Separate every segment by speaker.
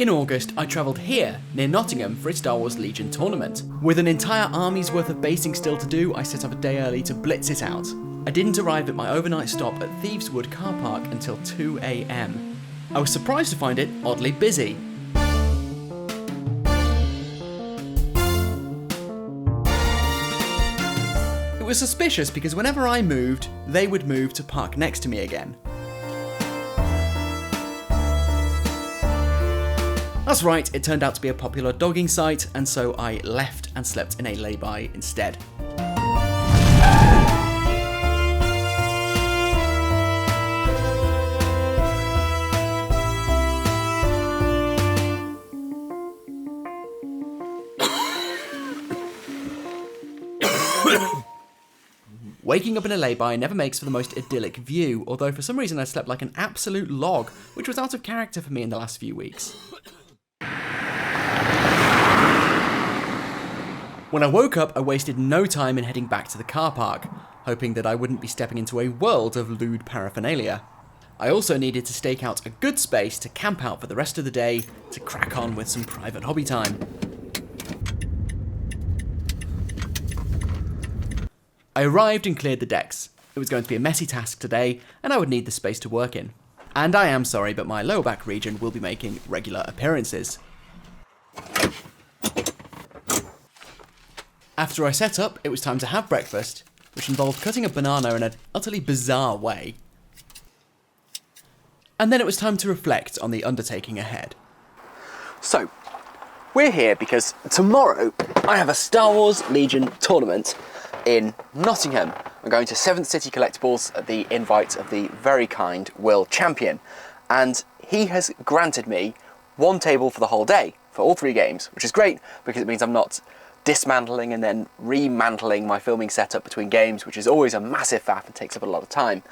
Speaker 1: In August, I travelled here, near Nottingham, for a Star Wars Legion tournament. With an entire army's worth of basing still to do, I set up a day early to blitz it out. I didn't arrive at my overnight stop at Thieves car park until 2 AM. I was surprised to find it oddly busy. It was suspicious because whenever I moved, they would move to park next to me again. That's right, it turned out to be a popular dogging site, and so I left and slept in a lay-by instead. Waking up in a lay-by never makes for the most idyllic view, although for some reason I slept like an absolute log, which was out of character for me in the last few weeks. When I woke up, I wasted no time in heading back to the car park, hoping that I wouldn't be stepping into a world of lewd paraphernalia. I also needed to stake out a good space to camp out for the rest of the day to crack on with some private hobby time. I arrived and cleared the decks. It was going to be a messy task today, and I would need the space to work in. And I am sorry, but my lower back region will be making regular appearances. After I set up, it was time to have breakfast, which involved cutting a banana in an utterly bizarre way. And then it was time to reflect on the undertaking ahead. So, we're here because tomorrow I have a Star Wars Legion tournament in Nottingham. I'm going to 7th City Collectibles at the invite of the very kind Will Champion, and he has granted me one table for the whole day, for all 3 games, which is great because it means I'm not dismantling and then remantling my filming setup between games, which is always a massive faff and takes up a lot of time.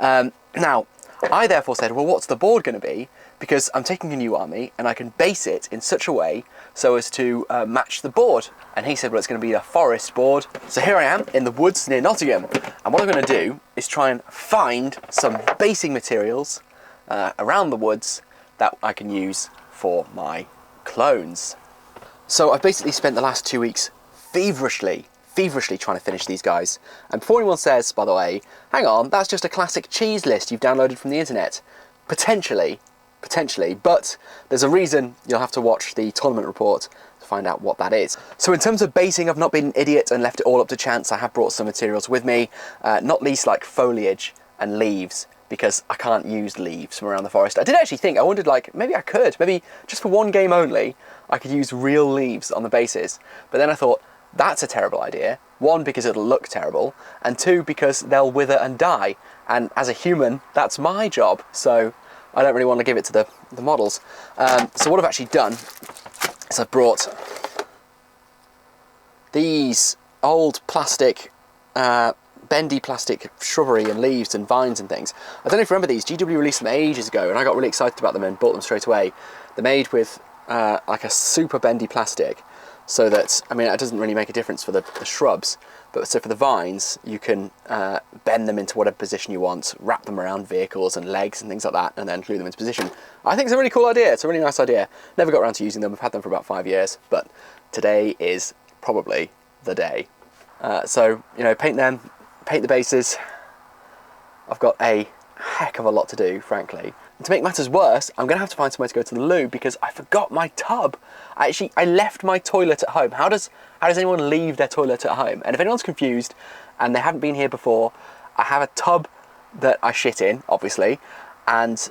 Speaker 1: Now, I therefore said, well, what's the board going to be? Because I'm taking a new army and I can base it in such a way so as to match the board. And he said, well, it's going to be a forest board. So here I am in the woods near Nottingham. And what I'm going to do is try and find some basing materials around the woods that I can use for my clones. So I've basically spent the last 2 weeks feverishly trying to finish these guys. And before anyone says, by the way, hang on, that's just a classic cheese list you've downloaded from the internet. Potentially, but there's a reason you'll have to watch the tournament report to find out what that is. So in terms of basing, I've not been an idiot and left it all up to chance. I have brought some materials with me, not least like foliage and leaves, because I can't use leaves from around the forest. I did actually think, I wondered like, maybe I could, maybe just for one game only, I could use real leaves on the bases. But then I thought, that's a terrible idea. 1, because it'll look terrible, and 2, because they'll wither and die. And as a human, that's my job, so I don't really want to give it to the models. So what I've actually done is I've brought these old plastic, bendy plastic shrubbery and leaves and vines and things. I don't know if you remember these. GW released them ages ago and I got really excited about them and bought them straight away. They're made with like a super bendy plastic, so that, I mean, it doesn't really make a difference for the shrubs, but so for the vines, you can bend them into whatever position you want, wrap them around vehicles and legs and things like that, and then glue them into position. I think it's a really cool idea. It's a really nice idea. Never got around to using them. I've had them for about 5 years, but today is probably the day. So, you know, paint them, paint the bases. I've got a heck of a lot to do, frankly. And to make matters worse, I'm going to have to find somewhere to go to the loo because I forgot my tub. I left my toilet at home. How does anyone leave their toilet at home? And if anyone's confused and they haven't been here before, I have a tub that I shit in, obviously, and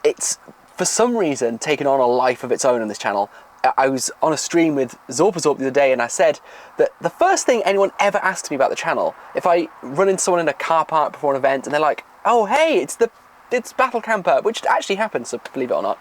Speaker 1: it's for some reason taken on a life of its own on this channel. I was on a stream with Zorpazorp the other day and I said that the first thing anyone ever asks me about the channel, if I run into someone in a car park before an event and they're like, oh hey, it's Battle Camper, which actually happens, so believe it or not.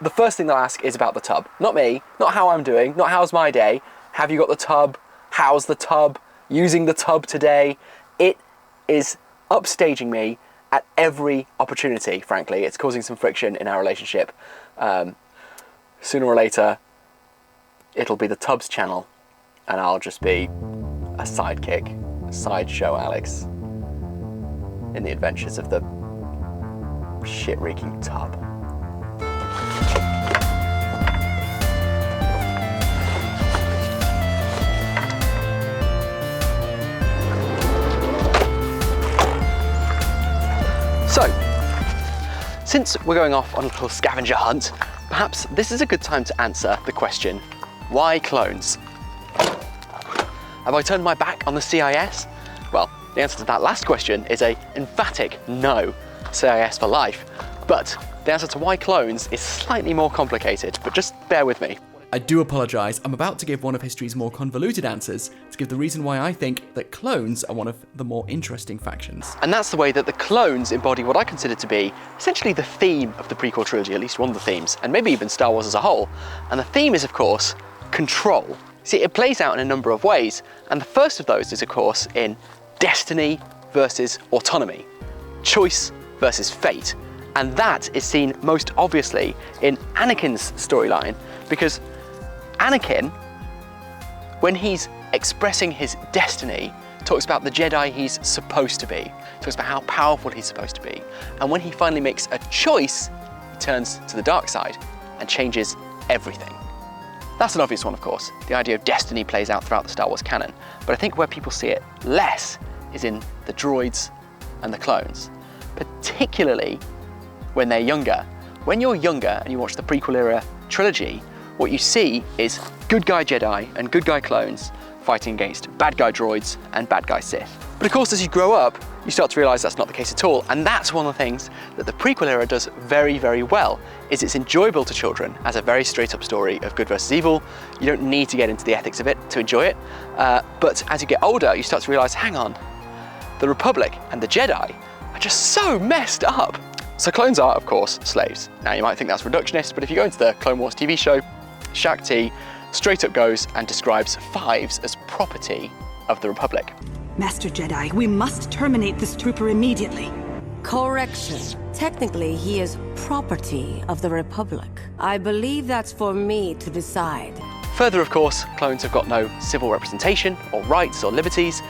Speaker 1: The first thing they'll ask is about the tub. Not me, not how I'm doing, not how's my day. Have you got the tub? How's the tub? Using the tub today? It is upstaging me at every opportunity, frankly. It's causing some friction in our relationship. Sooner or later, it'll be the tubs channel, and I'll just be a sidekick, a sideshow Alex, in the adventures of the shit-reeking tub. Since we're going off on a little scavenger hunt, perhaps this is a good time to answer the question, why clones? Have I turned my back on the CIS? Well, the answer to that last question is a emphatic no, CIS for life. But the answer to why clones is slightly more complicated, but just bear with me.
Speaker 2: I do apologise, I'm about to give one of history's more convoluted answers to give the reason why I think that clones are one of the more interesting factions.
Speaker 1: And that's the way that the clones embody what I consider to be essentially the theme of the prequel trilogy, at least one of the themes, and maybe even Star Wars as a whole. And the theme is, of course, control. See, it plays out in a number of ways, and the first of those is, of course, in destiny versus autonomy, choice versus fate. And that is seen most obviously in Anakin's storyline, because Anakin, when he's expressing his destiny, talks about the Jedi he's supposed to be, talks about how powerful he's supposed to be. And when he finally makes a choice, he turns to the dark side and changes everything. That's an obvious one, of course. The idea of destiny plays out throughout the Star Wars canon. But I think where people see it less is in the droids and the clones, particularly when they're younger. When you're younger and you watch the prequel era trilogy, what you see is good guy Jedi and good guy clones fighting against bad guy droids and bad guy Sith. But of course, as you grow up, you start to realise that's not the case at all. And that's one of the things that the prequel era does very, very well, is it's enjoyable to children as a very straight up story of good versus evil. You don't need to get into the ethics of it to enjoy it. But as you get older, you start to realise, hang on, the Republic and the Jedi are just so messed up. So clones are, of course, slaves. Now you might think that's reductionist, but if you go into the Clone Wars TV show, Shaak Ti straight up goes and describes fives as property of the Republic.
Speaker 3: Master Jedi, we must terminate this trooper immediately.
Speaker 4: Correction. Technically, he is property of the Republic. I believe that's for me to decide.
Speaker 1: Further, of course, clones have got no civil representation or rights or liberties.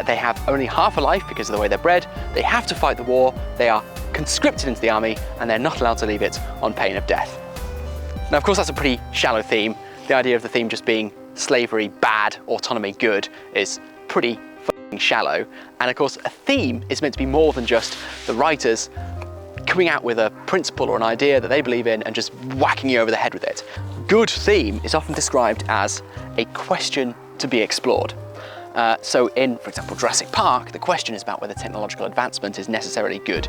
Speaker 1: They have only half a life because of the way they're bred. They have to fight the war. They are conscripted into the army, and they're not allowed to leave it on pain of death. Now, of course, that's a pretty shallow theme. The idea of the theme just being slavery bad, autonomy good is pretty fucking shallow. And of course, a theme is meant to be more than just the writers coming out with a principle or an idea that they believe in and just whacking you over the head with it. Good theme is often described as a question to be explored. So in, for example, Jurassic Park, the question is about whether technological advancement is necessarily good.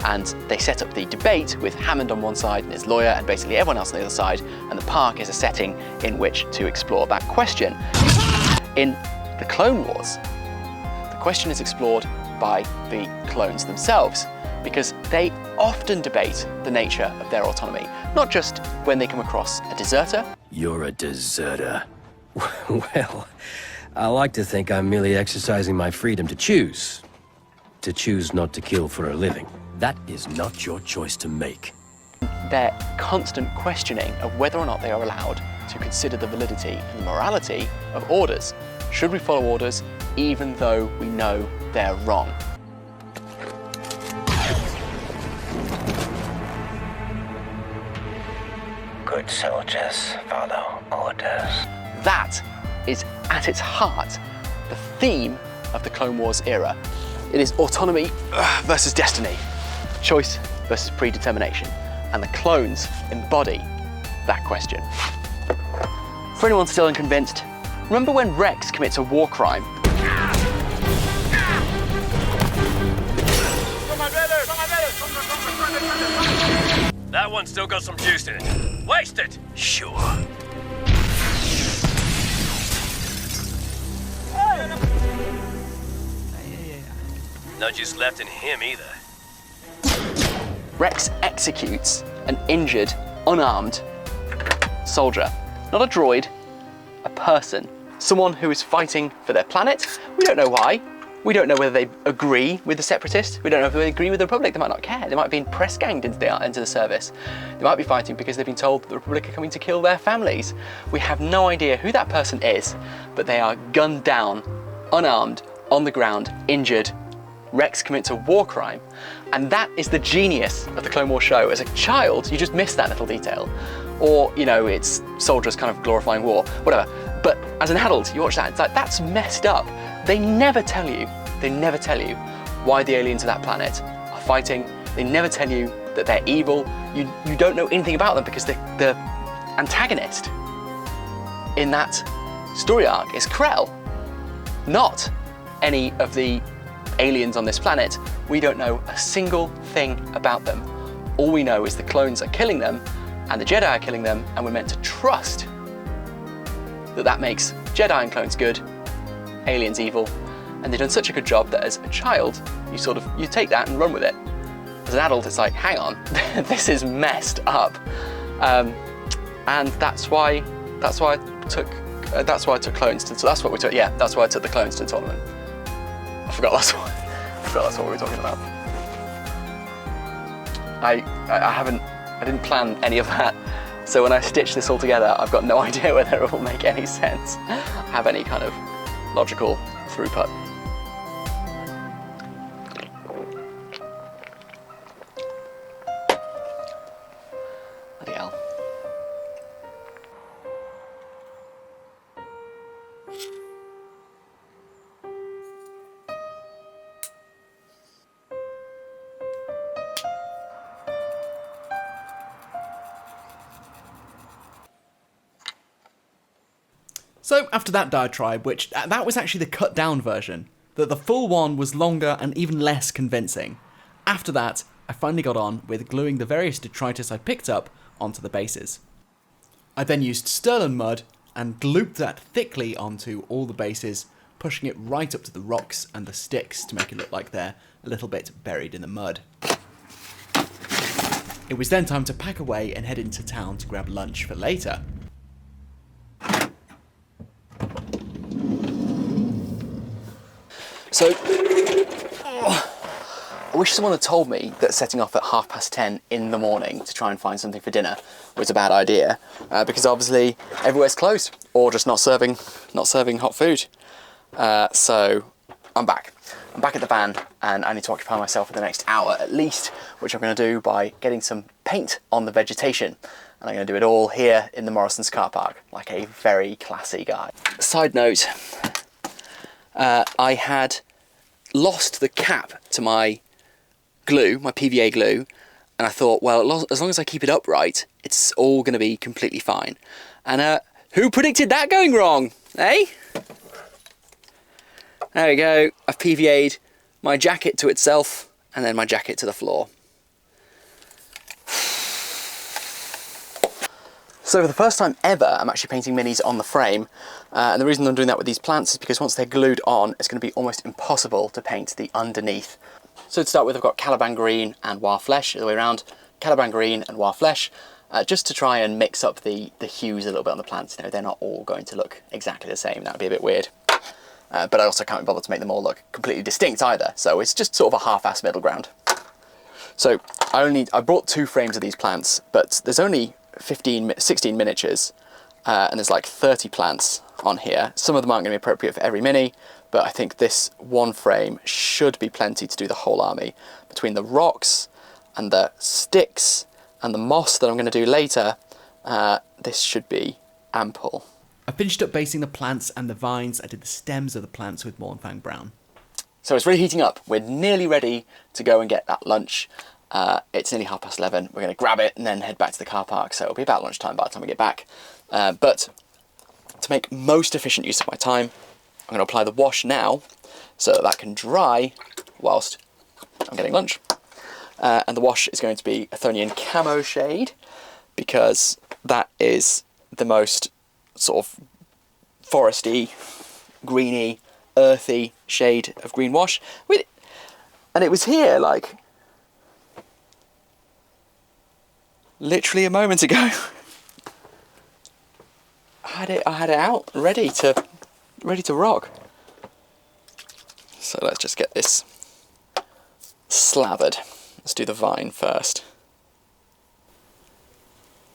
Speaker 1: And they set up the debate with Hammond on one side and his lawyer and basically everyone else on the other side, and the park is a setting in which to explore that question. In the Clone Wars, the question is explored by the clones themselves, because they often debate the nature of their autonomy, not just when they come across a deserter.
Speaker 5: You're a deserter. Well, I like to think I'm merely exercising my freedom to choose. To choose not to kill for a living. That is not your choice to make.
Speaker 1: Their constant questioning of whether or not they are allowed to consider the validity and the morality of orders. Should we follow orders even though we know they're wrong?
Speaker 6: Good soldiers follow orders.
Speaker 1: That is at its heart the theme of the Clone Wars era. It is autonomy versus destiny, choice versus predetermination, and the clones embody that question. For anyone still unconvinced, remember when Rex commits a war crime?
Speaker 5: That one's still got some juice in it. Waste it!
Speaker 6: Sure.
Speaker 5: No juice left in him either.
Speaker 1: Rex executes an injured, unarmed soldier. Not a droid, a person. Someone who is fighting for their planet. We don't know why. We don't know whether they agree with the Separatists. We don't know if they agree with the Republic. They might not care. They might have been press ganged into the service. They might be fighting because they've been told that the Republic are coming to kill their families. We have no idea who that person is, but they are gunned down, unarmed, on the ground, injured. Rex commits a war crime. And that is the genius of the Clone Wars show. As a child, you just miss that little detail. Or, you know, it's soldiers kind of glorifying war, whatever. But as an adult, you watch that, it's like, that's messed up. They never tell you why the aliens of that planet are fighting. They never tell you that they're evil. You don't know anything about them because the antagonist in that story arc is Krell, not any of the aliens on this planet. We don't know a single thing about them. All we know is the clones are killing them and the Jedi are killing them, and we're meant to trust that makes Jedi and clones good, aliens evil. And they've done such a good job that as a child, you take that and run with it. As an adult, it's like, hang on, this is messed up. And that's why I took clones to. So that's what we took. Yeah, that's why I took the clones to the tournament. I forgot that's what we were talking about. I didn't plan any of that. So when I stitch this all together, I've got no idea whether it will make any sense, have any kind of logical throughput. Bloody hell.
Speaker 2: So after that diatribe, which that was actually the cut down version, that the full one was longer and even less convincing. After that, I finally got on with gluing the various detritus I picked up onto the bases. I then used Sterling mud and glued that thickly onto all the bases, pushing it right up to the rocks and the sticks to make it look like they're a little bit buried in the mud. It was then time to pack away and head into town to grab lunch for later.
Speaker 1: So, I wish someone had told me that setting off at 10:30 in the morning to try and find something for dinner was a bad idea, because obviously everywhere's closed or just not serving hot food. So I'm back at the van, and I need to occupy myself for the next hour at least, which I'm going to do by getting some paint on the vegetation. And I'm going to do it all here in the Morrison's car park, like a very classy guy. Side note, I had lost the cap to my glue, my PVA glue, and I thought, well, as long as I keep it upright, it's all going to be completely fine. And who predicted that going wrong, eh? There we go, I've PVA'd my jacket to itself, and then my jacket to the floor. So for the first time ever, I'm actually painting minis on the frame, and the reason I'm doing that with these plants is because once they're glued on, it's going to be almost impossible to paint the underneath. So to start with, I've got Caliban Green and Wild Flesh the way around, Caliban Green and Wild Flesh, just to try and mix up the hues a little bit on the plants. You know, they're not all going to look exactly the same, that would be a bit weird. But I also can't be bothered to make them all look completely distinct either, so it's just sort of a half-assed middle ground. So I brought 2 frames of these plants, but there's only 16 miniatures, and there's like 30 plants on here. Some of them aren't going to be appropriate for every mini, but I think this one frame should be plenty to do the whole army. Between the rocks and the sticks and the moss that I'm going to do later, this should be ample.
Speaker 2: I finished up basing the plants and the vines. I did the stems of the plants with Mornfang Brown.
Speaker 1: So it's really heating up. We're nearly ready to go and get that lunch. It's nearly 11:30. We're going to grab it and then head back to the car park. So it'll be about lunchtime by the time we get back. But to make most efficient use of my time, I'm going to apply the wash now so that can dry whilst I'm getting lunch. And the wash is going to be Athonian Camo shade, because that is the most sort of foresty, greeny, earthy shade of green wash. And it was here like literally a moment ago. I had it out ready to rock. So let's just get this slathered. Let's do the vine first.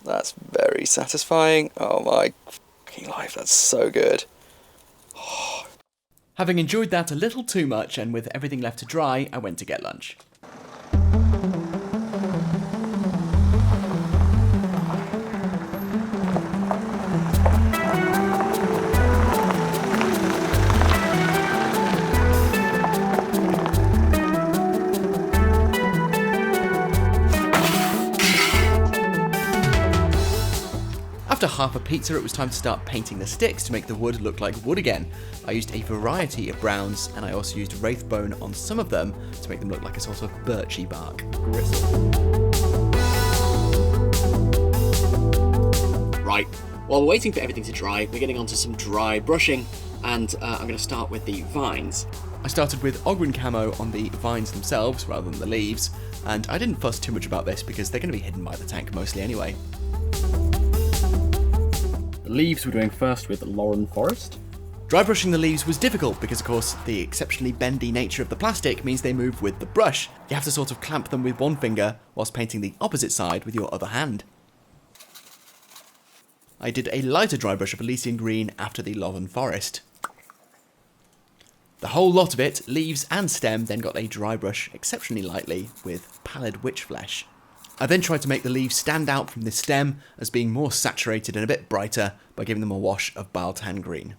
Speaker 1: That's very satisfying. Oh my fucking life, that's so good. Oh.
Speaker 2: Having enjoyed that a little too much and with everything left to dry, I went to get lunch. After half a pizza, it was time to start painting the sticks to make the wood look like wood again. I used a variety of browns, and I also used wraithbone on some of them to make them look like a sort of birchy bark gristle.
Speaker 1: Right, while we're waiting for everything to dry, we're getting onto some dry brushing, and I'm going to start with the vines.
Speaker 2: I started with Ogren camo on the vines themselves rather than the leaves, and I didn't fuss too much about this because they're going to be hidden by the tank mostly anyway.
Speaker 1: The leaves we're doing first with Lauren Forest.
Speaker 2: Dry brushing the leaves was difficult because, of course, the exceptionally bendy nature of the plastic means they move with the brush. You have to sort of clamp them with one finger whilst painting the opposite side with your other hand. I did a lighter dry brush of Elysian Green after the Lothern Forest. The whole lot of it, leaves and stem, then got a dry brush exceptionally lightly with Pallid Witch Flesh. I then tried to make the leaves stand out from the stem as being more saturated and a bit brighter by giving them a wash of Baltan Green.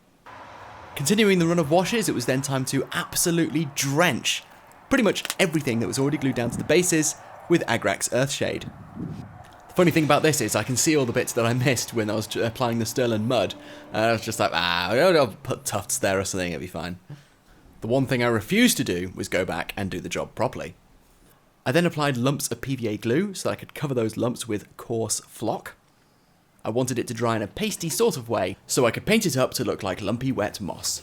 Speaker 2: Continuing the run of washes, it was then time to absolutely drench pretty much everything that was already glued down to the bases with Agrax Earthshade. The funny thing about this is I can see all the bits that I missed when I was applying the Sterling mud. I was just like, I'll put tufts there or something, it'll be fine. The one thing I refused to do was go back and do the job properly. I then applied lumps of PVA glue so that I could cover those lumps with coarse flock. I wanted it to dry in a pasty sort of way so I could paint it up to look like lumpy wet moss.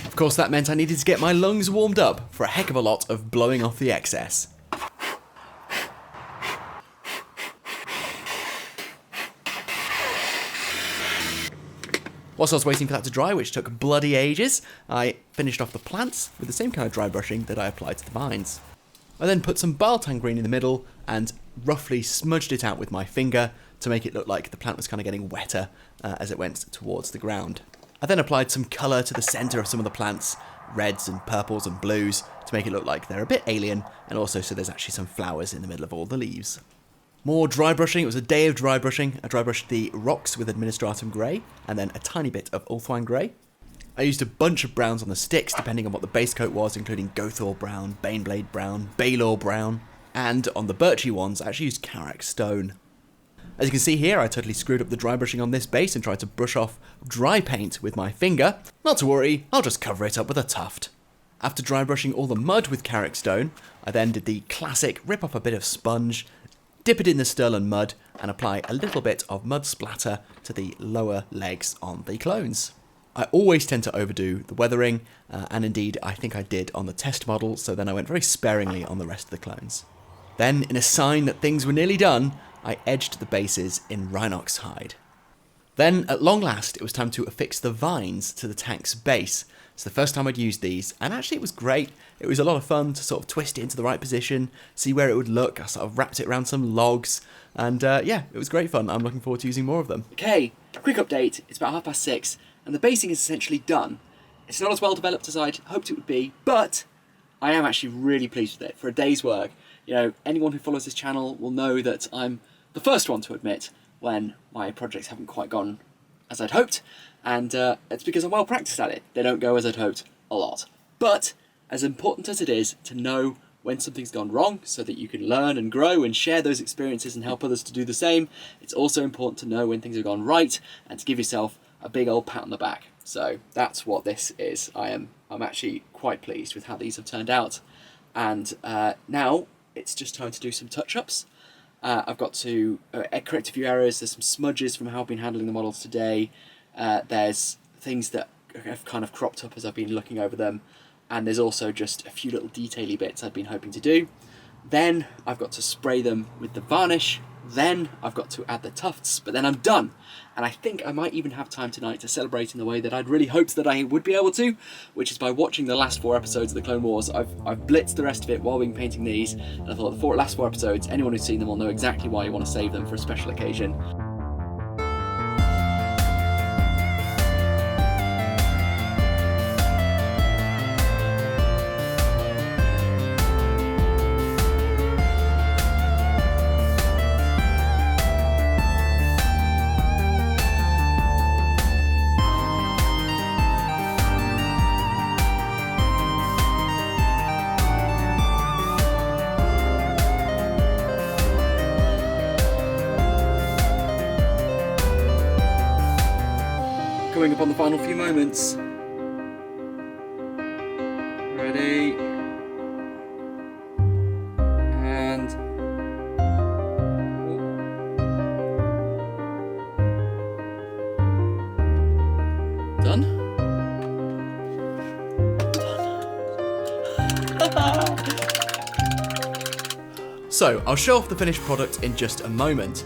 Speaker 2: Of course that meant I needed to get my lungs warmed up for a heck of a lot of blowing off the excess. Whilst I was waiting for that to dry, which took bloody ages, I finished off the plants with the same kind of dry brushing that I applied to the vines. I then put some Baltan Green in the middle and roughly smudged it out with my finger to make it look like the plant was kind of getting wetter as it went towards the ground. I then applied some colour to the centre of some of the plants, reds and purples and blues, to make it look like they're a bit alien, and also so there's actually some flowers in the middle of all the leaves. More dry brushing. It was a day of dry brushing. I dry brushed the rocks with Administratum Grey, and then a tiny bit of Ulthwine Grey. I used a bunch of browns on the sticks, depending on what the base coat was, including Gothor Brown, Baneblade Brown, Baylor Brown, and on the birchy ones, I actually used Karak Stone. As you can see here, I totally screwed up the dry brushing on this base and tried to brush off dry paint with my finger. Not to worry, I'll just cover it up with a tuft. After dry brushing all the mud with Karak Stone, I then did the classic rip off a bit of sponge, dip it in the Sterling mud, and apply a little bit of mud splatter to the lower legs on the clones. I always tend to overdo the weathering, and indeed I think I did on the test model, so then I went very sparingly on the rest of the clones. Then, in a sign that things were nearly done, I edged the bases in Rhinox hide. Then, at long last, it was time to affix the vines to the tank's base. It's the first time I'd used these, and actually it was great. It was a lot of fun to sort of twist it into the right position, see where it would look. I sort of wrapped it around some logs, and yeah, it was great fun. I'm looking forward to using more of them.
Speaker 1: Okay, quick update. It's about 6:30, and the basing is essentially done. It's not as well developed as I'd hoped it would be, but I am actually really pleased with it. For a day's work, you know, anyone who follows this channel will know that I'm the first one to admit when my projects haven't quite gone as I'd hoped, and it's because I'm well practiced at it. They don't go as I'd hoped a lot. But as important as it is to know when something's gone wrong so that you can learn and grow and share those experiences and help others to do the same, it's also important to know when things have gone right and to give yourself a big old pat on the back. So that's what this is. I'm actually quite pleased with how these have turned out. And now it's just time to do some touch-ups. I've got to correct a few errors. There's some smudges from how I've been handling the models today. There's things that have kind of cropped up as I've been looking over them. And there's also just a few little detaily bits I've been hoping to do. Then I've got to spray them with the varnish. Then I've got to add the tufts, but then I'm done. And I think I might even have time tonight to celebrate in the way that I'd really hoped that I would be able to, which is by watching the last 4 episodes of the Clone Wars. I've blitzed the rest of it while being painting these, and I thought the last 4 episodes, anyone who's seen them will know exactly why you want to save them for a special occasion.
Speaker 2: coming up on the final few moments. Ready. And... Done? So, I'll show off the finished product in just a moment.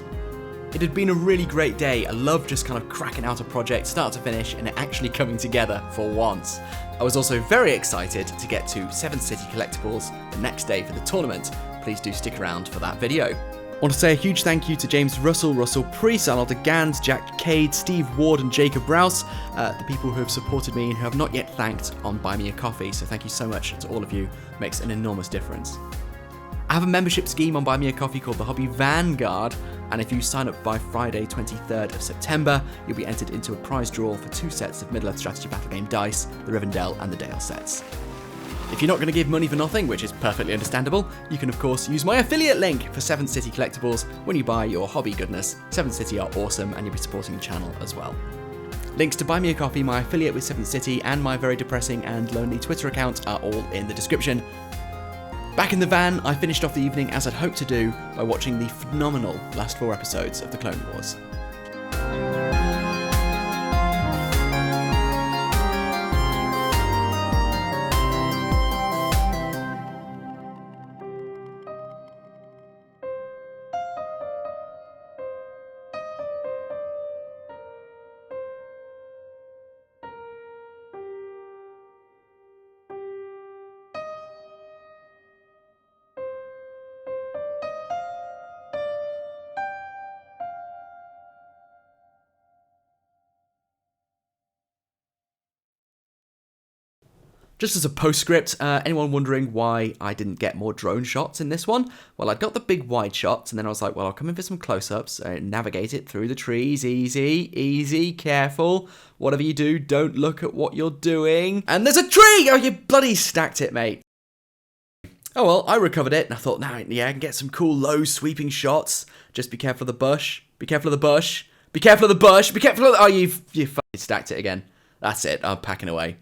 Speaker 2: It had been a really great day. I love just kind of cracking out a project start to finish and it actually coming together for once. I was also very excited to get to 7th City Collectibles the next day for the tournament. Please do stick around for that video. I want to say a huge thank you to James Russell, Russell Priest, Arnold Gans, Jack Cade, Steve Ward and Jacob Rouse, the people who have supported me and who have not yet thanked on Buy Me a Coffee, so thank you so much to all of you. It makes an enormous difference. I have a membership scheme on Buy Me a Coffee called the Hobby Vanguard, and if you sign up by Friday 23rd of September, you'll be entered into a prize draw for 2 sets of Middle-earth strategy battle game dice, the Rivendell and the Dale sets. If you're not going to give money for nothing, which is perfectly understandable, you can of course use my affiliate link for 7th City Collectibles when you buy your hobby goodness. 7th City are awesome and you'll be supporting the channel as well. Links to Buy Me a Coffee, my affiliate with 7th City, and my very depressing and lonely Twitter account are all in the description. Back in the van, I finished off the evening as I'd hoped to do by watching the phenomenal last 4 episodes of The Clone Wars. Just as a postscript, anyone wondering why I didn't get more drone shots in this one? Well, I'd got the big wide shots, and then I was like, well, I'll come in for some close-ups, navigate it through the trees, easy, careful. Whatever you do, don't look at what you're doing. And there's a tree! Oh, you bloody stacked it, mate. Oh well, I recovered it, and I thought, now, yeah, I can get some cool, low, sweeping shots. Just be careful of the bush, be careful of the bush, be careful of the bush, be careful of the... Oh, you fucking stacked it again. That's it, I'm packing away.